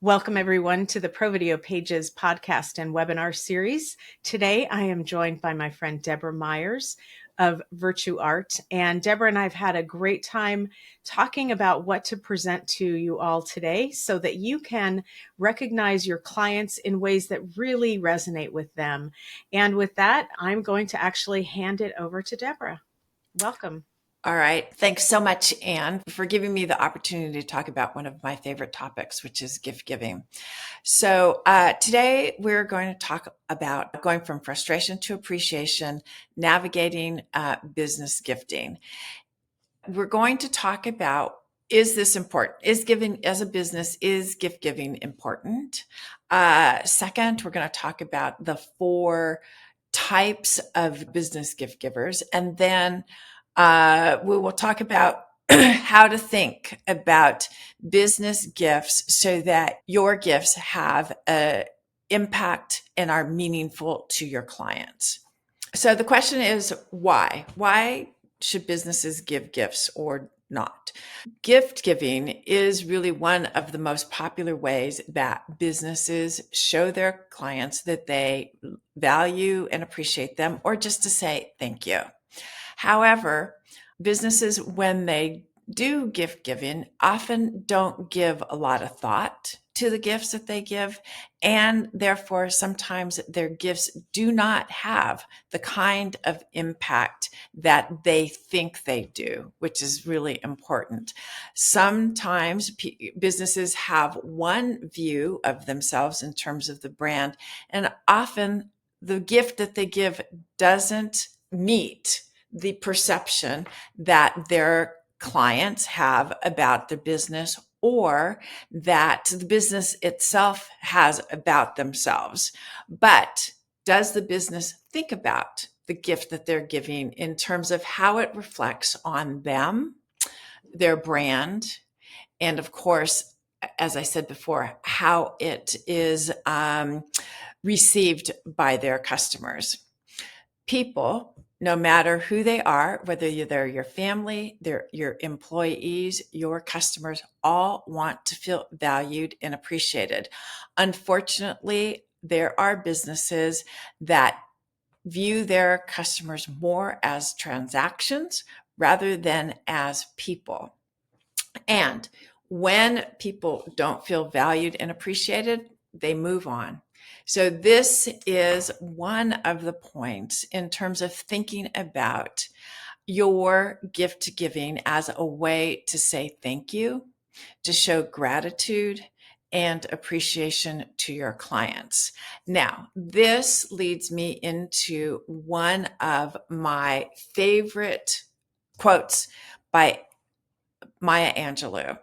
Welcome, everyone, to the Pro Video Pages podcast and webinar series. Today, I am joined by my friend Deborah Myers of VirtuArte. And Deborah and I have had a great time talking about what to present to you all today so that you can recognize your clients in ways that really resonate with them. And with that, I'm going to actually hand it over to Deborah. Welcome. All right. Thanks so much, Anne, for giving me the opportunity to talk about one of my favorite topics, which is gift giving. So today we're going to talk about going from frustration to appreciation, navigating business gifting. We're going to talk about, is this important? Is giving as a business, is gift giving important? Second, we're going to talk about the 4 types of business gift givers. And then we will talk about how to think about business gifts so that your gifts have an impact and are meaningful to your clients. So the question is, why? Why should businesses give gifts or not? Gift giving is really one of the most popular ways that businesses show their clients that they value and appreciate them, or just to say thank you. However, businesses, when they do gift giving, often don't give a lot of thought to the gifts that they give, and therefore sometimes their gifts do not have the kind of impact that they think they do, which is really important. Sometimes businesses have one view of themselves in terms of the brand, and often the gift that they give doesn't meet the perception that their clients have about their business, or that the business itself has about themselves. But does the business think about the gift that they're giving in terms of how it reflects on them, their brand, and of course, as I said before, how it is received by their customers? People, no matter who they are, whether they're your family, they're your employees, your customers, all want to feel valued and appreciated. Unfortunately, there are businesses that view their customers more as transactions rather than as people. And when people don't feel valued and appreciated, they move on. So this is one of the points in terms of thinking about your gift giving as a way to say thank you, to show gratitude and appreciation to your clients. Now, this leads me into one of my favorite quotes by Maya Angelou.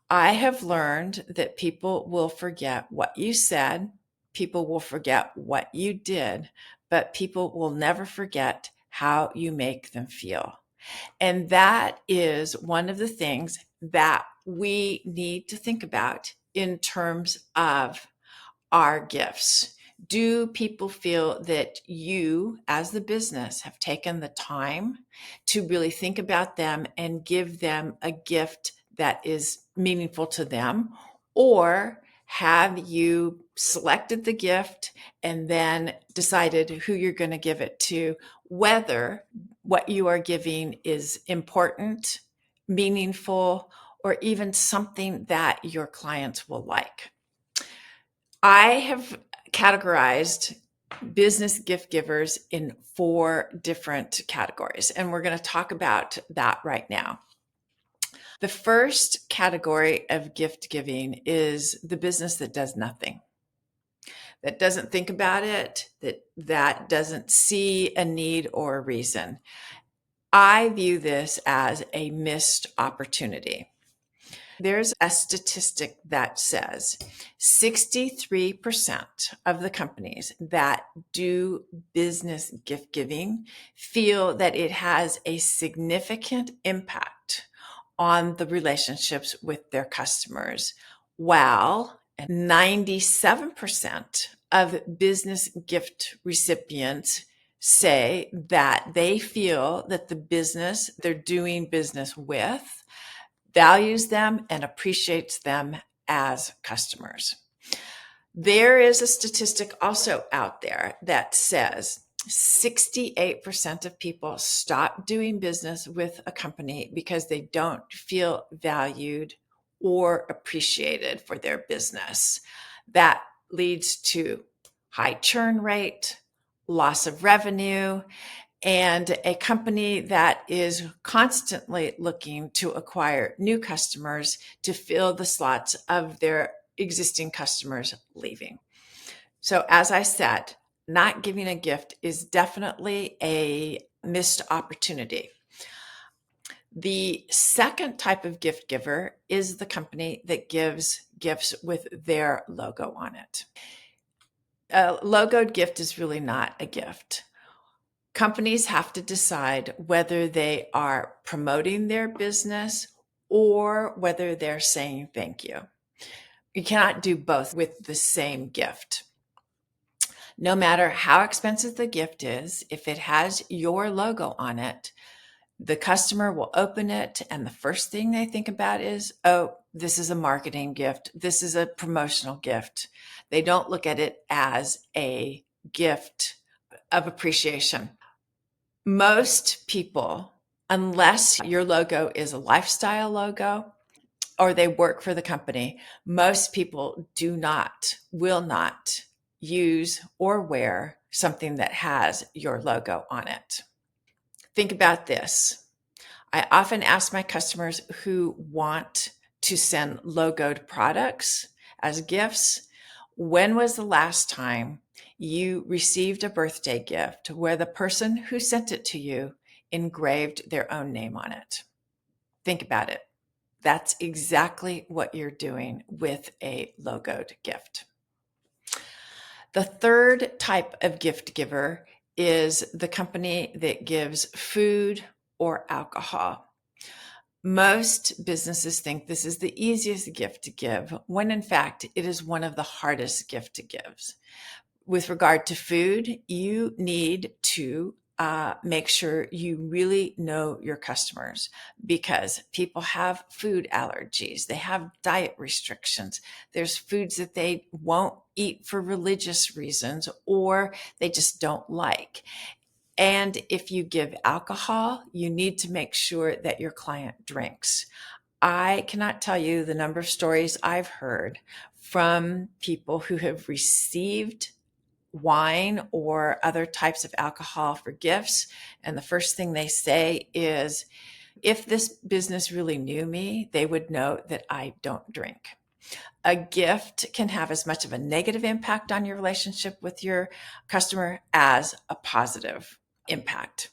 I have learned that people will forget what you said, people will forget what you did, but people will never forget how you make them feel. And that is one of the things that we need to think about in terms of our gifts. Do people feel that you, as the business, have taken the time to really think about them and give them a gift that is meaningful to them? Or have you selected the gift and then decided who you're going to give it to, whether what you are giving is important, meaningful, or even something that your clients will like? I have categorized business gift givers in 4 different categories, and we're going to talk about that right now. The first category of gift giving is the business that does nothing, that doesn't think about it, that doesn't see a need or a reason. I view this as a missed opportunity. There's a statistic that says 63% of the companies that do business gift giving feel that it has a significant impact on the relationships with their customers, while 97% of business gift recipients say that they feel that the business they're doing business with values them and appreciates them as customers. There is a statistic also out there that says 68% of people stop doing business with a company because they don't feel valued or appreciated for their business. That leads to high churn rate, loss of revenue, and a company that is constantly looking to acquire new customers to fill the slots of their existing customers leaving. So as I said, not giving a gift is definitely a missed opportunity. The second type of gift giver is the company that gives gifts with their logo on it. A logoed gift is really not a gift. Companies have to decide whether they are promoting their business or whether they're saying thank you. You cannot do both with the same gift. No matter how expensive the gift is, if it has your logo on it, the customer will open it and the first thing they think about is, oh, this is a marketing gift. This is a promotional gift. They don't look at it as a gift of appreciation. Most people, unless your logo is a lifestyle logo or they work for the company, most people will not use or wear something that has your logo on it. Think about this. I often ask my customers who want to send logoed products as gifts, when was the last time you received a birthday gift where the person who sent it to you engraved their own name on it? Think about it. That's exactly what you're doing with a logoed gift. The third type of gift giver is the company that gives food or alcohol. Most businesses think this is the easiest gift to give, when in fact, it is one of the hardest gift to give. With regard to food, you need to make sure you really know your customers, because people have food allergies. They have diet restrictions. There's foods that they won't eat for religious reasons, or they just don't like. And if you give alcohol, you need to make sure that your client drinks. I cannot tell you the number of stories I've heard from people who have received wine or other types of alcohol for gifts. And the first thing they say is, if this business really knew me, they would know that I don't drink. A gift can have as much of a negative impact on your relationship with your customer as a positive impact.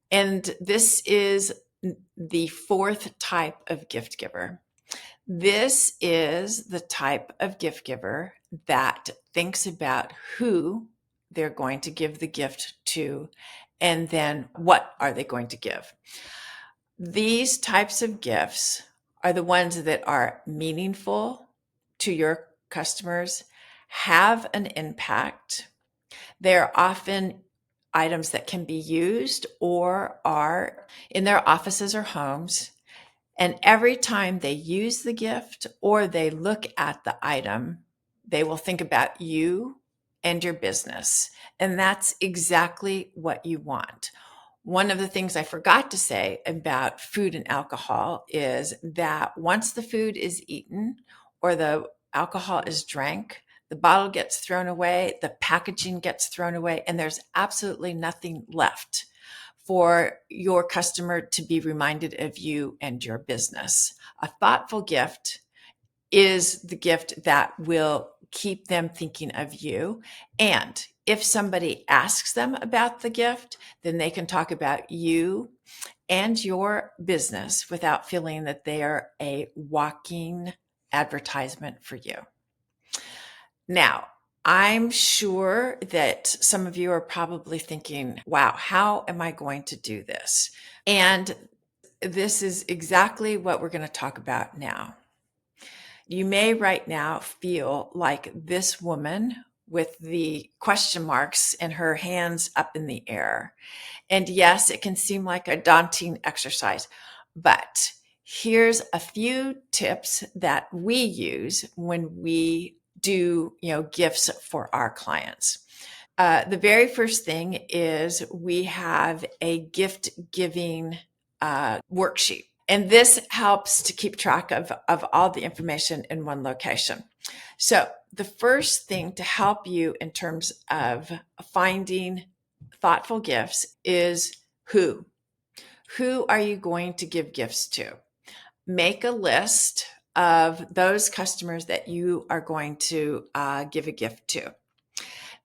And this is the fourth type of gift giver. This is the type of gift giver that thinks about who they're going to give the gift to, and then what are they going to give. These types of gifts are the ones that are meaningful to your customers, have an impact. They're often items that can be used or are in their offices or homes. And every time they use the gift or they look at the item, they will think about you and your business. And that's exactly what you want. One of the things I forgot to say about food and alcohol is that once the food is eaten or the alcohol is drank, the bottle gets thrown away, the packaging gets thrown away, and there's absolutely nothing left for your customer to be reminded of you and your business. A thoughtful gift is the gift that will keep them thinking of you. And if somebody asks them about the gift, then they can talk about you and your business without feeling that they are a walking advertisement for you. Now, I'm sure that some of you are probably thinking, wow, how am I going to do this? And this is exactly what we're going to talk about now. You may right now feel like this woman with the question marks and her hands up in the air. And yes, it can seem like a daunting exercise, but Here's a few tips that we use when we do, gifts for our clients. The very first thing is we have a gift giving worksheet. And this helps to keep track of all the information in one location. So the first thing to help you in terms of finding thoughtful gifts is who. Who are you going to give gifts to? Make a list of those customers that you are going to give a gift to.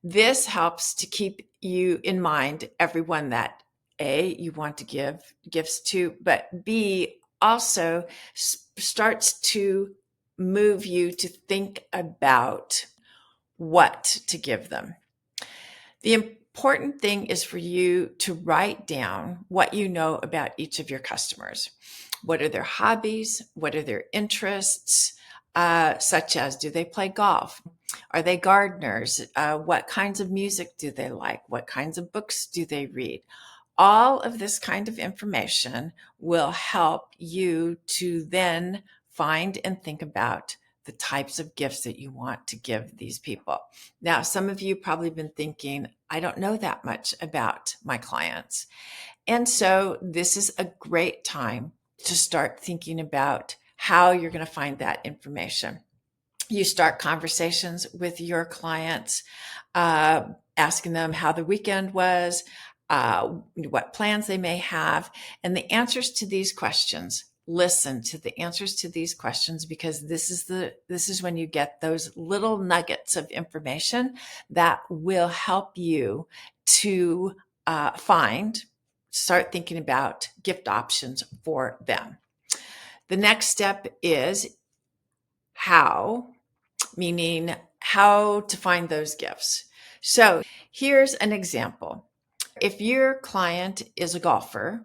This helps to keep you in mind everyone that A, you want to give gifts to, but B, also starts to move you to think about what to give them. The important thing is for you to write down what you know about each of your customers. What are their hobbies? What are their interests? Such as, do they play golf? Are they gardeners? What kinds of music do they like? What kinds of books do they read? All of this kind of information will help you to then find and think about the types of gifts that you want to give these people. Now, some of you probably been thinking, I don't know that much about my clients. And so this is a great time to start thinking about how you're going to find that information. You start conversations with your clients, asking them how the weekend was, what plans they may have, and the answers to these questions. Listen to the answers to these questions, because this is when you get those little nuggets of information that will help you to start thinking about gift options for them. The next step is how, meaning how to find those gifts. So here's an example. If your client is a golfer,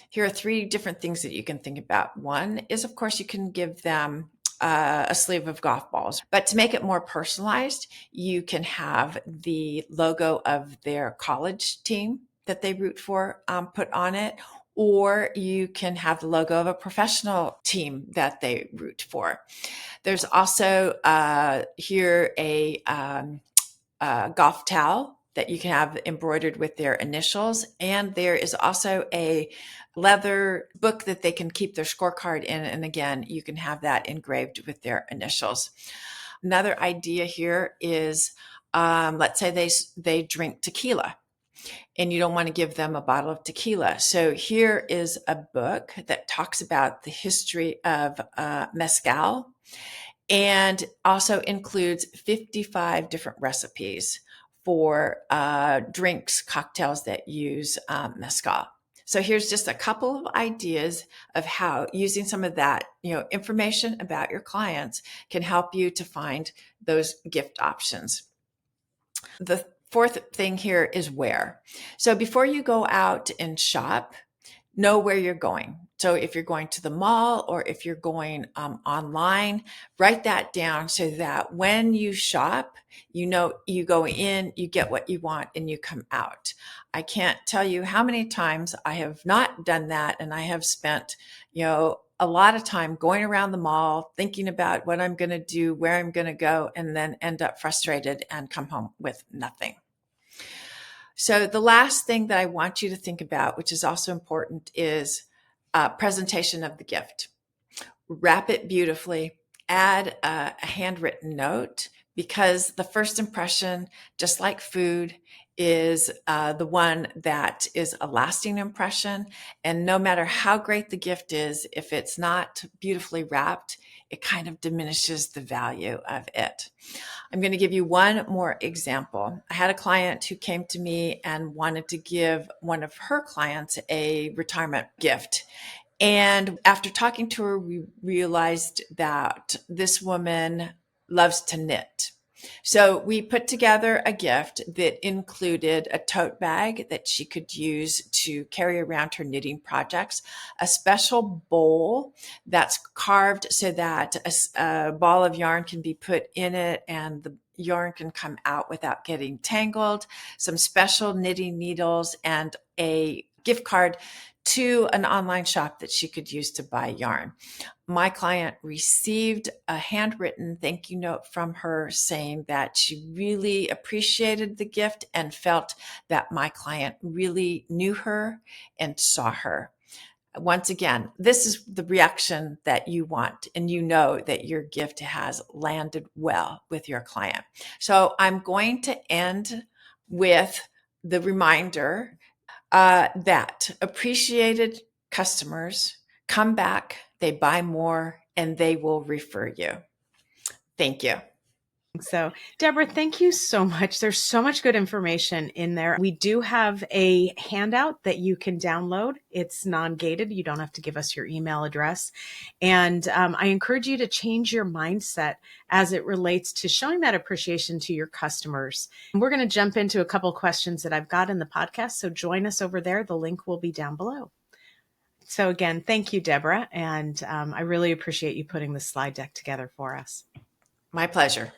here are 3 different things that you can think about. One is, of course, you can give them a sleeve of golf balls, but to make it more personalized, you can have the logo of their college team that they root for put on it, or you can have the logo of a professional team that they root for. There's also here a golf towel that you can have embroidered with their initials. And there is also a leather book that they can keep their scorecard in. And again, you can have that engraved with their initials. Another idea here is, let's say they drink tequila and you don't want to give them a bottle of tequila. So here is a book that talks about the history of mezcal, and also includes 55 different recipes for drinks, cocktails that use mezcal. So here's just a couple of ideas of how using some of that, information about your clients can help you to find those gift options. The fourth thing here is where. So before you go out and shop, know where you're going. So if you're going to the mall or if you're going online, write that down so that when you shop, you go in, you get what you want, and you come out. I can't tell you how many times I have not done that, and I have spent, a lot of time going around the mall, thinking about what I'm going to do, where I'm going to go, and then end up frustrated and come home with nothing. So the last thing that I want you to think about, which is also important, is presentation of the gift. Wrap it beautifully, add a handwritten note, because the first impression, just like food, is the one that is a lasting impression. And no matter how great the gift is, if it's not beautifully wrapped, it kind of diminishes the value of it. I'm going to give you one more example. I had a client who came to me and wanted to give one of her clients a retirement gift. And after talking to her, we realized that this woman loves to knit. So we put together a gift that included a tote bag that she could use to carry around her knitting projects, a special bowl that's carved so that a ball of yarn can be put in it and the yarn can come out without getting tangled, some special knitting needles, and a gift card to an online shop that she could use to buy yarn. My client received a handwritten thank you note from her saying that she really appreciated the gift and felt that my client really knew her and saw her. Once again, this is the reaction that you want, and you know that your gift has landed well with your client. So I'm going to end with the reminder that appreciated customers come back, they buy more, and they will refer you. Thank you. So, Deborah, thank you so much. There's so much good information in there. We do have a handout that you can download. It's non-gated. You don't have to give us your email address. And I encourage you to change your mindset as it relates to showing that appreciation to your customers. We're going to jump into a couple questions that I've got in the podcast. So join us over there. The link will be down below. So again, thank you, Deborah. And I really appreciate you putting this slide deck together for us. My pleasure.